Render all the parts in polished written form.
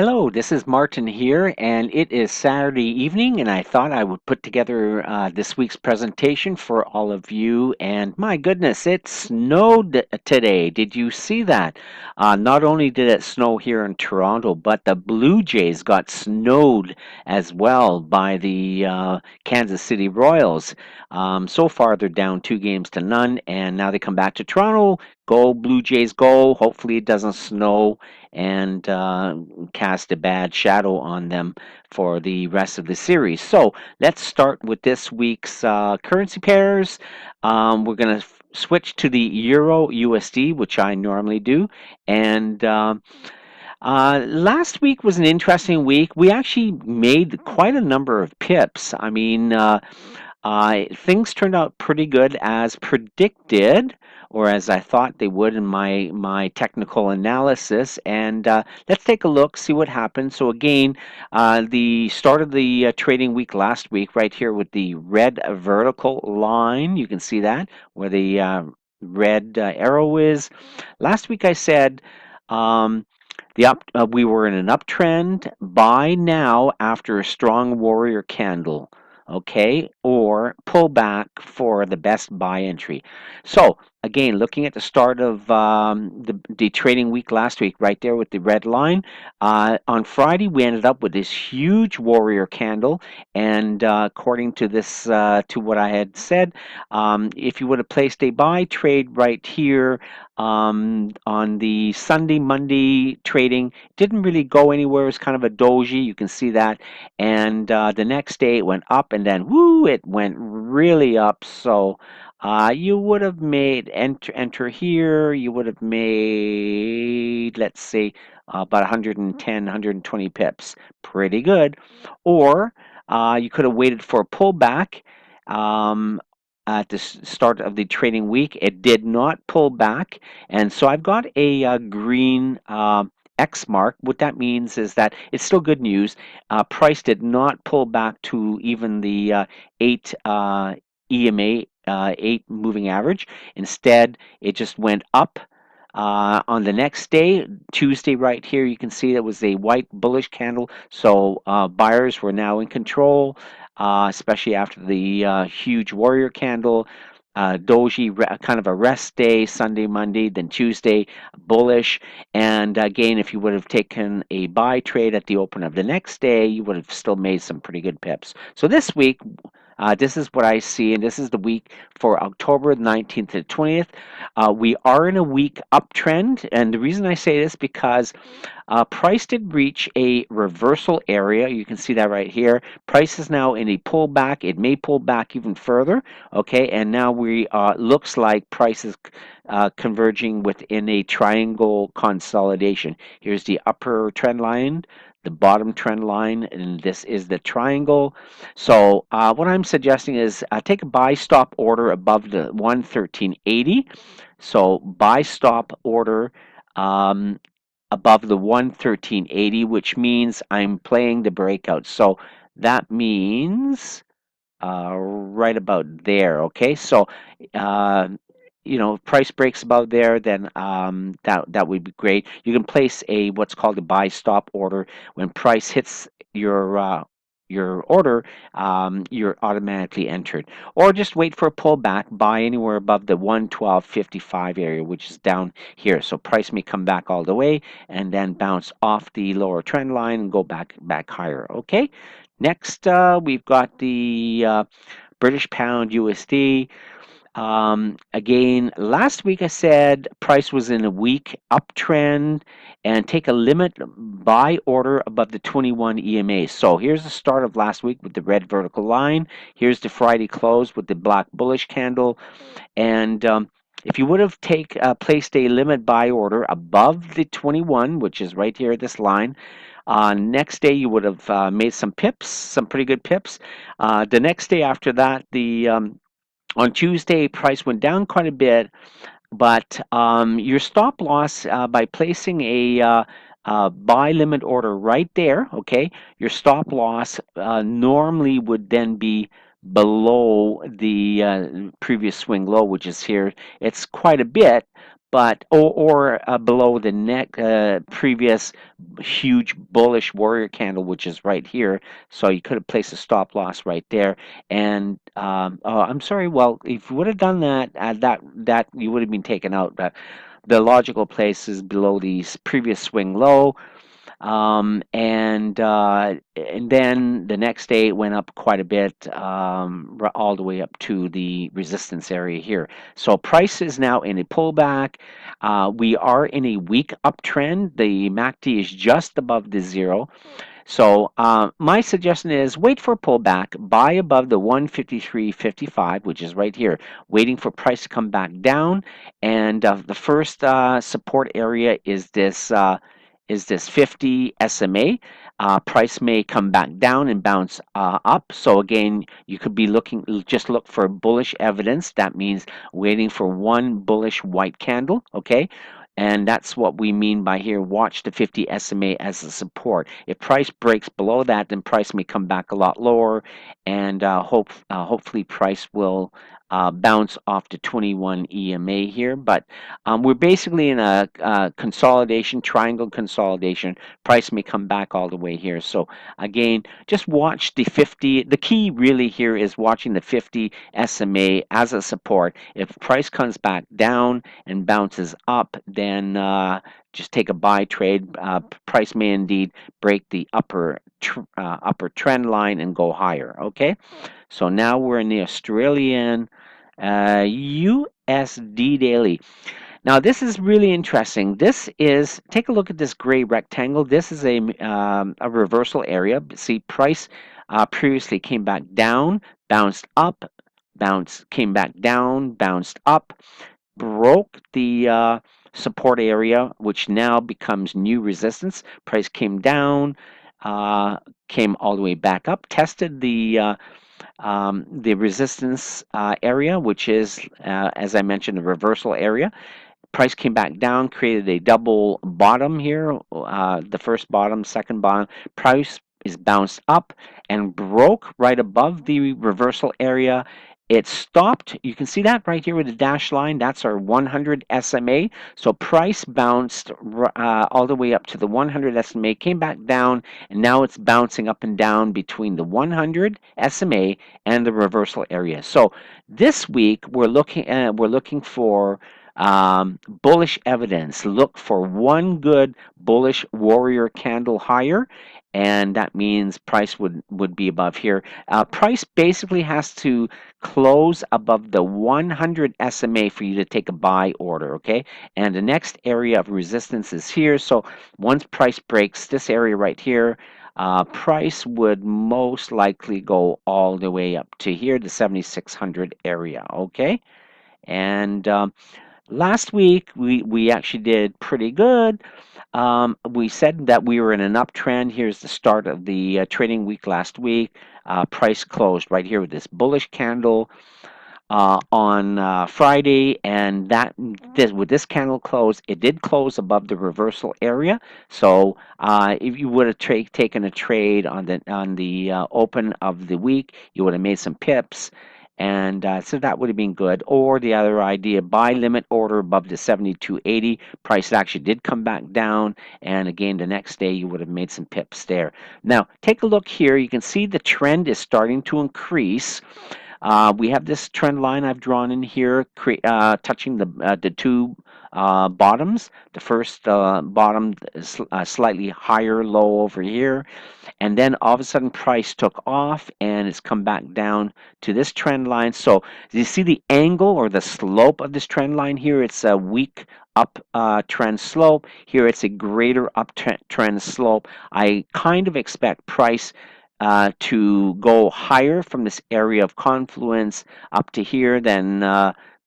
Hello, this is Martin here, and it is Saturday evening, and I thought I would put together this week's presentation for all of you. And my goodness, it snowed today. Did you see that? Not only did it snow here in Toronto, but the Blue Jays got snowed as well by the Kansas City Royals. So far, they're down 2 games to none, and now they come back to Toronto. Go Blue Jays, go! Hopefully, it doesn't snow and cast a bad shadow on them for the rest of the series. So let's start with this week's currency pairs. We're going to switch to the Euro USD, which I normally do. And last week was an interesting week. We actually made quite a number of pips. I mean, things turned out pretty good as predicted, or as I thought they would in my technical analysis. And let's take a look, see what happened. So again, the start of the trading week last week, right here with the red vertical line, you can see that where the red arrow is. Last week I said. Um, we were in an uptrend. Buy now after a strong warrior candle, okay, or pull back for the best buy entry. So again, looking at the start of the trading week last week, right there with the red line, on Friday we ended up with this huge warrior candle, and according to this, to what I had said, if you would have placed a buy trade right here on the Sunday, Monday trading, didn't really go anywhere. It was kind of a doji. You can see that. And the next day it went up, and then whoo, it went really up. So you would have made enter here. You would have made, let's say, about 110, 120 pips. Pretty good. Or you could have waited for a pullback. At the start of the trading week, it did not pull back, and so I've got a green X mark. What that means is that it's still good news. Price did not pull back to even the 8 EMA, 8 moving average. Instead, it just went up. On the next day, Tuesday, right here, you can see it was a white bullish candle. So buyers were now in control, especially after the huge warrior candle. Doji, kind of a rest day, Sunday, Monday, then Tuesday, bullish. And again, if you would have taken a buy trade at the open of the next day, you would have still made some pretty good pips. So this week, this is what I see, and this is the week for October 19th to 20th. We are in a weak uptrend, and the reason I say this because price did reach a reversal area. You can see that right here. Price is now in a pullback. It may pull back even further. Okay, and now we looks like price is converging within a triangle consolidation. Here's the upper trend line, the bottom trend line, and this is the triangle. So what I'm suggesting is take a buy stop order above the 113.80. So buy stop order above the 113.80, which means I'm playing the breakout. So that means right about there. Okay, so uh, if price breaks above there, then that would be great. You can place a what's called a buy stop order when price hits your order. You're automatically entered, or just wait for a pullback. Buy anywhere above the 112.55 area, which is down here. So price may come back all the way and then bounce off the lower trend line and go back higher. Okay. Next, we've got the British Pound USD. Again, last week I said price was in a weak uptrend and take a limit buy order above the 21 EMA. So here's the start of last week with the red vertical line. Here's the Friday close with the black bullish candle. And if you would have placed a limit buy order above the 21, which is right here at this line, next day you would have made some pips, some pretty good pips. The next day after that, on Tuesday, price went down quite a bit, but your stop loss by placing a buy limit order right there, okay, your stop loss normally would then be below the previous swing low, which is here. It's quite a bit, but below the previous huge bullish warrior candle, which is right here. So you could have placed a stop loss right there. And oh, I'm sorry. Well, if you would have done that, that you would have been taken out. But the logical place is below the previous swing low. And then the next day it went up quite a bit, all the way up to the resistance area here. So price is now in a pullback. We are in a weak uptrend. The MACD is just above the zero. So my suggestion is wait for a pullback, buy above the 153.55, which is right here, waiting for price to come back down. And the first support area is this 50 SMA. Price may come back down and bounce up. So again, you could be looking, just look for bullish evidence. That means waiting for one bullish white candle, okay? And that's what we mean by here. Watch the 50 SMA as a support. If price breaks below that, then price may come back a lot lower, and hopefully price will bounce off to 21 EMA here. But we're basically in a consolidation, triangle consolidation. Price may come back all the way here. So again, just watch the 50. The key really here is watching the 50 SMA as a support. If price comes back down and bounces up, then just take a buy trade. Price may indeed break the upper trend line and go higher. Okay, so now we're in the Australian USD daily. Now this is really interesting. This is, take a look at this gray rectangle. This is a reversal area. See, price previously came back down, bounced up, came back down, bounced up, broke the support area, which now becomes new resistance. Price came down, came all the way back up, tested the resistance area, which is, as I mentioned, the reversal area. Price came back down, created a double bottom here, the first bottom, second bottom. Price is bounced up and broke right above the reversal area. It stopped. You can see that right here with the dashed line. That's our 100 SMA. So price bounced all the way up to the 100 SMA, came back down, and now it's bouncing up and down between the 100 SMA and the reversal area. So this week we're looking for bullish evidence. Look for one good bullish warrior candle higher, and that means price would be above here. Price basically has to close above the 100 SMA for you to take a buy order, okay? And the next area of resistance is here. So once price breaks this area right here, price would most likely go all the way up to here, the 7600 area, okay? And last week, we actually did pretty good. We said that we were in an uptrend. Here's the start of the trading week last week. Price closed right here with this bullish candle on Friday, and with this candle close, it did close above the reversal area. So if you would have taken a trade on the open of the week, you would have made some pips. And so that would have been good. Or the other idea, buy limit order above the 72.80. Price actually did come back down. And again, the next day, you would have made some pips there. Now, take a look here. You can see the trend is starting to increase. We have this trend line I've drawn in here, touching the two bottoms. The first bottom is slightly higher low over here, and then all of a sudden price took off and it's come back down to this trend line. So you see the angle or the slope of this trend line here. It's a weak up trend slope. Here it's a greater up trend slope. I kind of expect price to go higher from this area of confluence up to here, then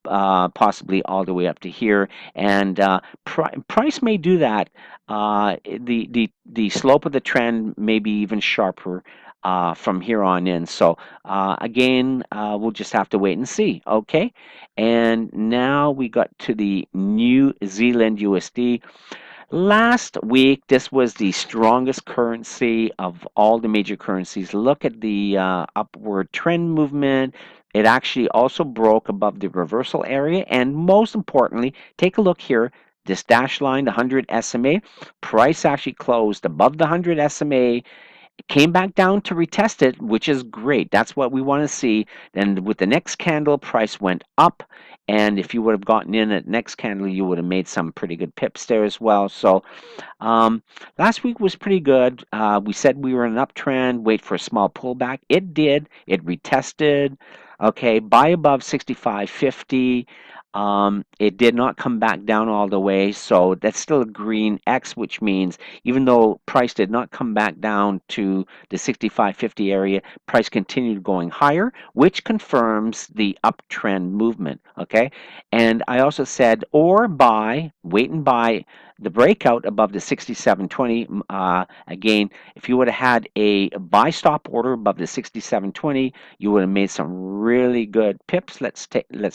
possibly all the way up to here. And price may do that. The slope of the trend may be even sharper from here on in. So again, we'll just have to wait and see. Okay. And now we got to the New Zealand USD. Last week, this was the strongest currency of all the major currencies. Look at the upward trend movement. It actually also broke above the reversal area. And most importantly, take a look here. This dash line, the 100 SMA, price actually closed above the 100 SMA, came back down to retest it, which is great. That's what we want to see. Then with the next candle, price went up. And if you would have gotten in at next candle, you would have made some pretty good pips there as well. So um, last week was pretty good. We said we were in an uptrend, wait for a small pullback. It did. It retested. Okay, buy above 65.50. It did not come back down all the way, so that's still a green X, which means even though price did not come back down to the 65.50 area, price continued going higher, which confirms the uptrend movement. Okay, and I also said or buy, wait and buy the breakout above the 67.20. Again, if you would have had a buy stop order above the 67.20, you would have made some really good pips. Let's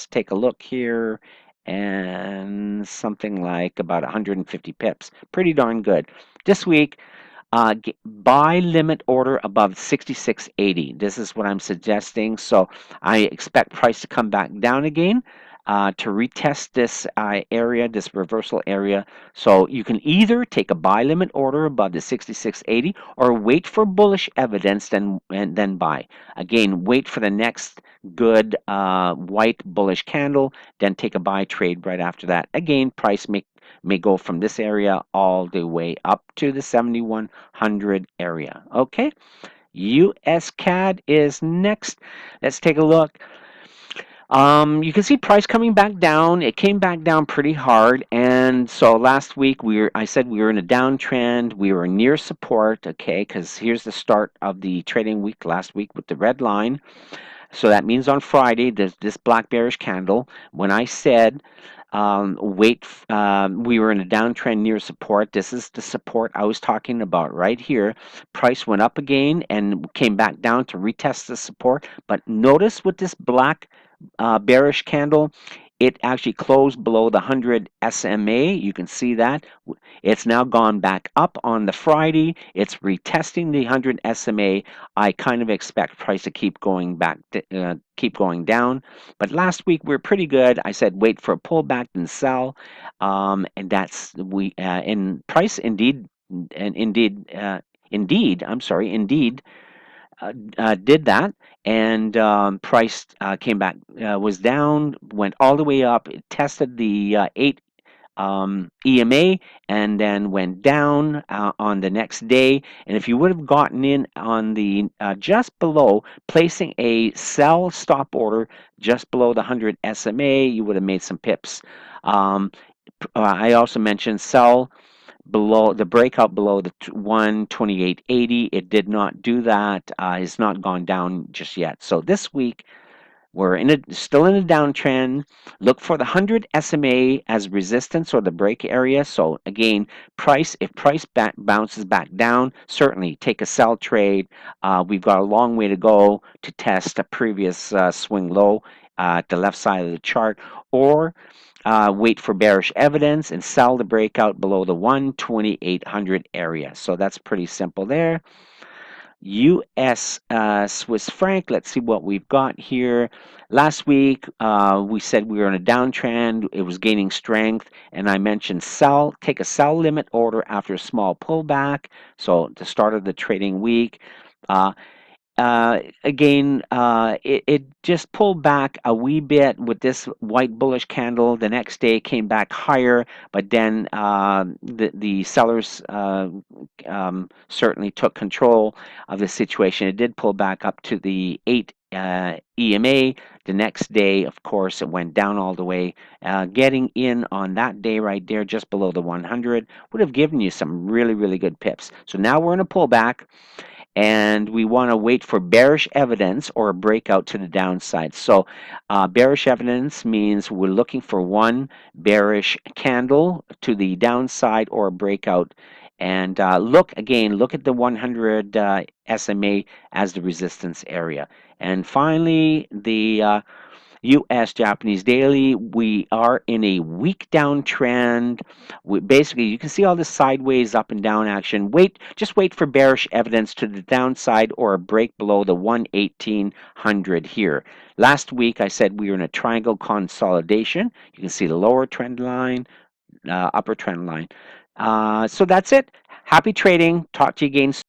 take a look here, and something like about 150 pips. Pretty darn good. This week, buy limit order above 66.80. This is what I'm suggesting. So I expect price to come back down again to retest this area, this reversal area. So you can either take a buy limit order above the 66.80 or wait for bullish evidence and then buy. Again, wait for the next good white bullish candle, then take a buy trade right after that. Again, price may go from this area all the way up to the 7100 area. Okay, USCAD is next. Let's take a look. You can see price coming back down. It came back down pretty hard, and so last week I said we were in a downtrend. We were near support, okay, because here's the start of the trading week last week with the red line. So that means on Friday, there's this black bearish candle. When I said we were in a downtrend near support. This is the support I was talking about right here. Price went up again and came back down to retest the support. But notice with this black bearish candle, it actually closed below the 100 SMA. You can see that. It's now gone back up on the Friday. It's retesting the 100 SMA. I kind of expect price to keep going back, keep going down. But last week we were pretty good. I said wait for a pullback and sell, and that's in price indeed, and indeed, I'm sorry, indeed did that, and price came back, was down, went all the way up, it tested the 8 EMA, and then went down on the next day. And if you would have gotten in on the just below, placing a sell stop order just below the 100 SMA, you would have made some pips. I also mentioned sell below the breakout below the 128.80. It did not do that. It's not gone down just yet. So this week we're still in a downtrend. Look for the 100 SMA as resistance or the break area. So again, if price bounces back down, certainly take a sell trade. We've got a long way to go to test a previous swing low at the left side of the chart, or wait for bearish evidence and sell the breakout below the 12800 area. So that's pretty simple there. US Swiss franc, let's see what we've got here. Last week we said we were in a downtrend. It was gaining strength, and I mentioned take a sell limit order after a small pullback. So the start of the trading week. Again, it just pulled back a wee bit with this white bullish candle. The next day came back higher, but then the sellers certainly took control of the situation. It did pull back up to the 8 EMA. The next day, of course, it went down all the way. Getting in on that day right there, just below the 100, would have given you some really, really good pips. So now we're in a pullback, and we want to wait for bearish evidence or a breakout to the downside. So bearish evidence means we're looking for one bearish candle to the downside or a breakout. And look at the 100 SMA as the resistance area. And finally, the US Japanese daily, we are in a weak downtrend. Basically, you can see all this sideways up and down action. Just wait for bearish evidence to the downside or a break below the 11800 here. Last week, I said we were in a triangle consolidation. You can see the lower trend line, upper trend line. So that's it. Happy trading. Talk to you again soon.